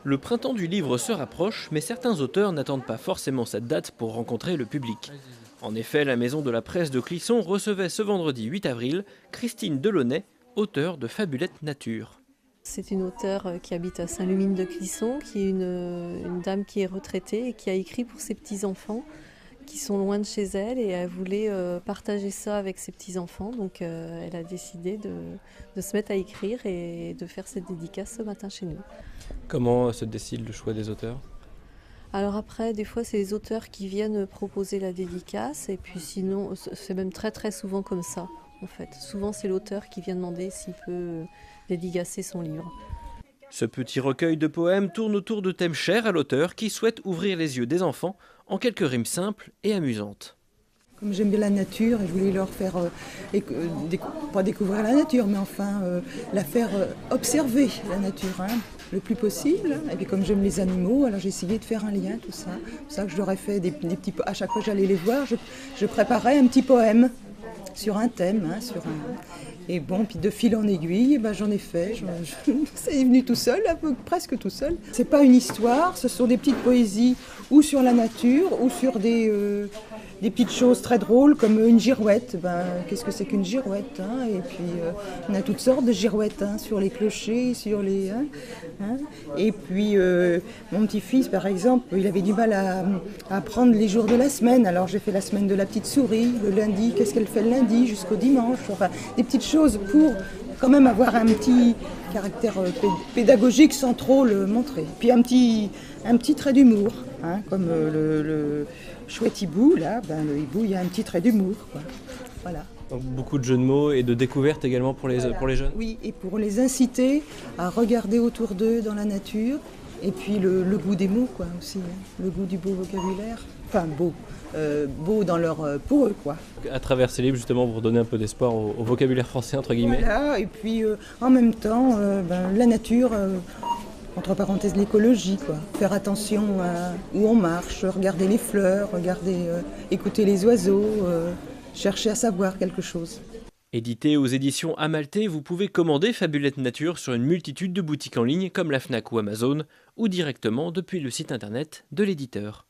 Le printemps du livre se rapproche, mais certains auteurs n'attendent pas forcément cette date pour rencontrer le public. En effet, la Maison de la Presse de Clisson recevait ce vendredi 8 avril Christine Delaunay, auteure de Fabulette Nature. C'est une auteure qui habite à Saint-Lumine de Clisson, qui est une dame qui est retraitée et qui a écrit pour ses petits-enfants qui sont loin de chez elle, et elle voulait partager ça avec ses petits-enfants. Donc elle a décidé de se mettre à écrire et de faire cette dédicace ce matin chez nous. Comment se décide le choix des auteurs? Alors après, des fois, c'est les auteurs qui viennent proposer la dédicace, et puis sinon, c'est même très très souvent comme ça, en fait. Souvent, c'est l'auteur qui vient demander s'il peut dédicacer son livre. Ce petit recueil de poèmes tourne autour de thèmes chers à l'auteur qui souhaite ouvrir les yeux des enfants en quelques rimes simples et amusantes. Comme j'aime bien la nature, je voulais leur faire, pas découvrir la nature, mais enfin la faire observer la nature, hein, le plus possible. Et puis comme j'aime les animaux, alors j'ai essayé de faire un lien, tout ça. C'est pour ça que je leur ai fait des petits, à chaque fois que j'allais les voir, je préparais un petit poème sur un thème, hein, et bon, puis de fil en aiguille, ben, j'en ai fait. C'est venu tout seul, presque tout seul. C'est pas une histoire, ce sont des petites poésies ou sur la nature ou sur des petites choses très drôles comme une girouette. Ben, qu'est-ce que c'est qu'une girouette, hein? Et puis on a toutes sortes de girouettes, hein, sur les clochers, sur les... hein. Et puis mon petit-fils, par exemple, il avait du mal à prendre les jours de la semaine. Alors j'ai fait la semaine de la petite souris, le lundi, qu'est-ce qu'elle fait le lundi jusqu'au dimanche. Enfin, des petites choses pour quand même avoir un petit caractère pédagogique sans trop le montrer. Puis un petit trait d'humour, hein, comme le chouette hibou, là, ben, le hibou, il y a un petit trait d'humour, quoi. Voilà. Donc beaucoup de jeux de mots et de découvertes également pour les, Voilà. pour les jeunes. Oui, et pour les inciter à regarder autour d'eux dans la nature, et puis le goût des mots, quoi, aussi, hein, le goût du beau vocabulaire. Enfin, beau dans pour eux, quoi. À travers ces livres, justement, pour donner un peu d'espoir au vocabulaire français, entre guillemets. Voilà, et puis en même temps, la nature, entre parenthèses l'écologie, quoi. Faire attention à où on marche, regarder les fleurs, écouter les oiseaux, chercher à savoir quelque chose. Édité aux éditions Amalté, vous pouvez commander Fabulette Nature sur une multitude de boutiques en ligne comme la Fnac ou Amazon, ou directement depuis le site internet de l'éditeur.